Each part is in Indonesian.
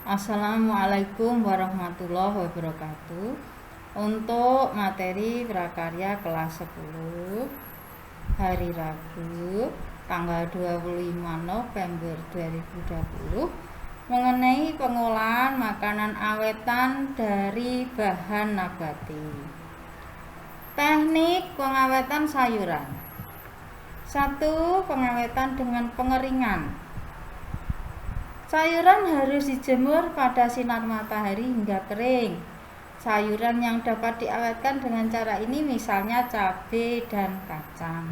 Assalamualaikum warahmatullahi wabarakatuh. Untuk materi prakarya kelas 10 hari Rabu tanggal 25 November 2020 mengenai pengolahan makanan awetan dari bahan nabati. Teknik pengawetan sayuran. 1. Pengawetan dengan pengeringan. Sayuran harus dijemur pada sinar matahari hingga kering. Sayuran yang dapat diawetkan dengan cara ini misalnya cabai dan kacang.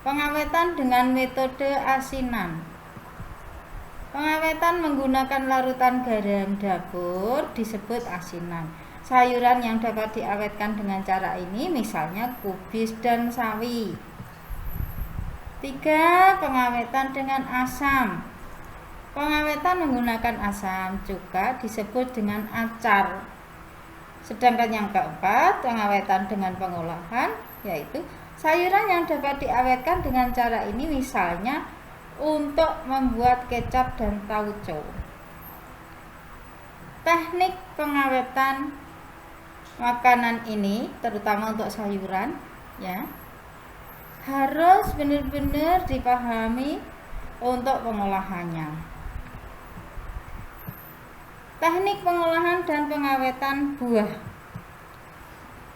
Pengawetan dengan metode asinan. Pengawetan menggunakan larutan garam dapur disebut asinan. Sayuran yang dapat diawetkan dengan cara ini misalnya kubis dan sawi. 3. Pengawetan dengan asam. Pengawetan menggunakan asam cuka disebut dengan acar. Sedangkan yang keempat, pengawetan dengan pengolahan, yaitu sayuran yang dapat diawetkan dengan cara ini misalnya untuk membuat kecap dan tauco. Teknik pengawetan makanan ini, terutama untuk sayuran, ya, harus benar-benar dipahami untuk pengolahannya. Teknik pengolahan dan pengawetan buah.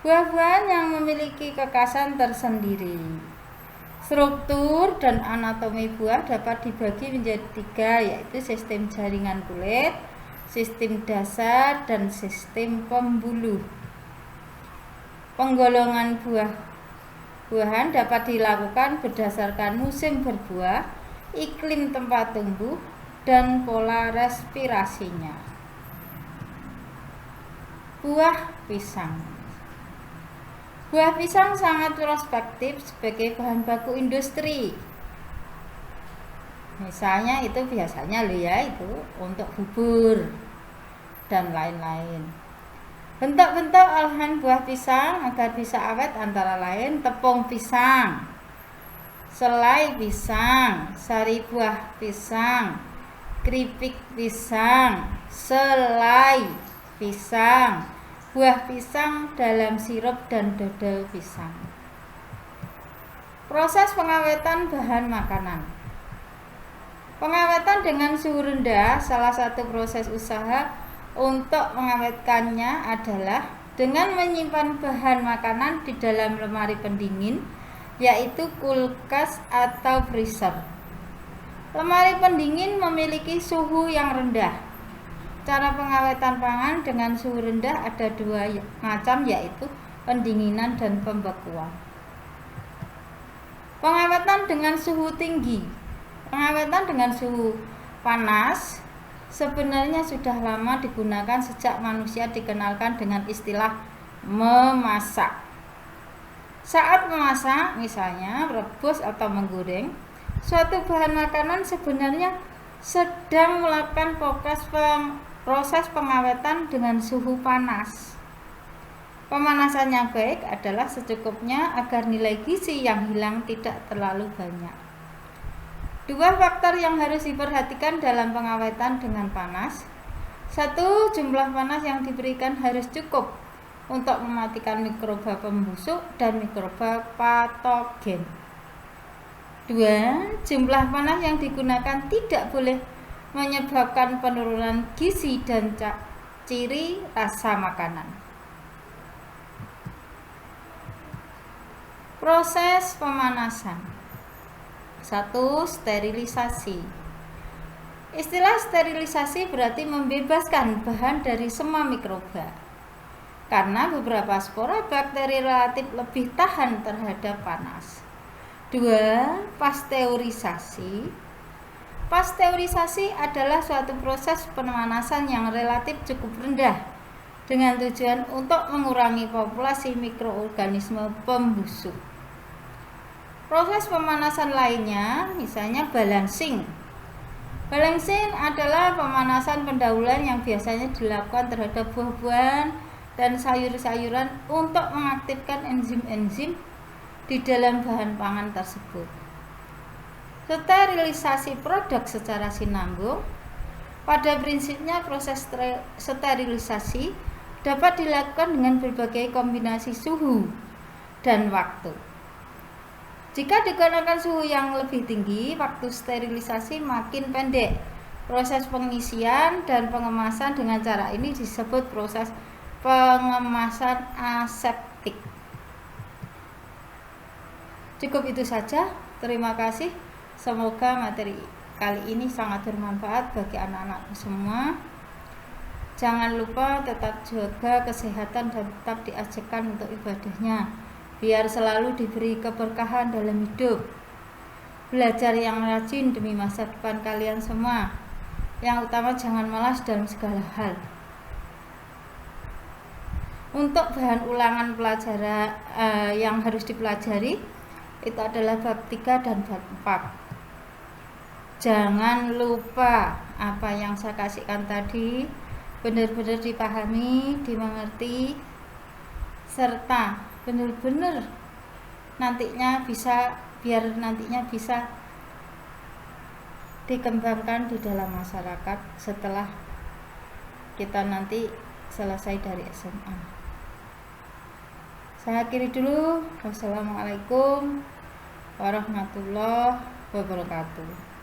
Buah-buahan yang memiliki kekhasan tersendiri. Struktur dan anatomi buah dapat dibagi menjadi 3, yaitu sistem jaringan kulit, sistem dasar, dan sistem pembuluh. Penggolongan buah-buahan dapat dilakukan berdasarkan musim berbuah, iklim tempat tumbuh, dan pola respirasinya. Buah pisang. Buah pisang sangat prospektif sebagai bahan baku industri. Misalnya itu biasanya itu untuk bubur dan lain-lain. Bentuk-bentuk olahan buah pisang agar bisa awet antara lain tepung pisang, selai pisang, sari buah pisang, keripik pisang, selai pisang, buah pisang dalam sirup, dan dodol pisang. Proses pengawetan bahan makanan. Pengawetan dengan suhu rendah, salah satu proses usaha untuk mengawetkannya adalah dengan menyimpan bahan makanan di dalam lemari pendingin, yaitu kulkas atau freezer. Lemari pendingin memiliki suhu yang rendah. Cara pengawetan pangan dengan suhu rendah ada 2 macam, yaitu pendinginan dan pembekuan. Pengawetan dengan suhu tinggi. Pengawetan dengan suhu panas sebenarnya sudah lama digunakan sejak manusia dikenalkan dengan istilah memasak. Saat memasak, misalnya merebus atau menggoreng, suatu bahan makanan sebenarnya sedang melakukan proses pengawetan dengan suhu panas. Pemanasan yang baik adalah secukupnya agar nilai gizi yang hilang tidak terlalu banyak. 2 faktor yang harus diperhatikan dalam pengawetan dengan panas. 1. Jumlah panas yang diberikan harus cukup untuk mematikan mikroba pembusuk dan mikroba patogen. 2. Jumlah panas yang digunakan tidak boleh menyebabkan penurunan gizi dan ciri rasa makanan. Proses pemanasan. 1. Sterilisasi. Istilah sterilisasi berarti membebaskan bahan dari semua mikroba, karena beberapa spora bakteri relatif lebih tahan terhadap panas. 2. Pasteurisasi. Pasteurisasi adalah suatu proses pemanasan yang relatif cukup rendah dengan tujuan untuk mengurangi populasi mikroorganisme pembusuk. Proses pemanasan lainnya misalnya balancing. Balancing adalah pemanasan pendahuluan yang biasanya dilakukan terhadap buah-buahan dan sayur-sayuran untuk mengaktifkan enzim-enzim di dalam bahan pangan tersebut. Sterilisasi produk secara sinambung Pada prinsipnya proses sterilisasi dapat dilakukan dengan berbagai kombinasi suhu dan waktu. Jika digunakan suhu yang lebih tinggi, waktu sterilisasi makin pendek. Proses pengisian dan pengemasan dengan cara ini disebut proses pengemasan aseptik. Cukup itu saja. Terima kasih. Semoga materi kali ini sangat bermanfaat bagi anak-anakku semua. Jangan lupa tetap jaga kesehatan dan tetap diajarkan untuk ibadahnya, biar selalu diberi keberkahan dalam hidup. Belajar yang rajin demi masa depan kalian semua. Yang utama jangan malas dalam segala hal. Untuk bahan ulangan pelajaran yang harus dipelajari itu adalah bab 3 dan bab 4. Jangan lupa apa yang saya kasihkan tadi benar-benar dipahami, dimengerti, serta benar-benar biar nantinya bisa dikembangkan di dalam masyarakat setelah kita nanti selesai dari SMA. Saya akhiri dulu. Wassalamualaikum warahmatullahi wabarakatuh.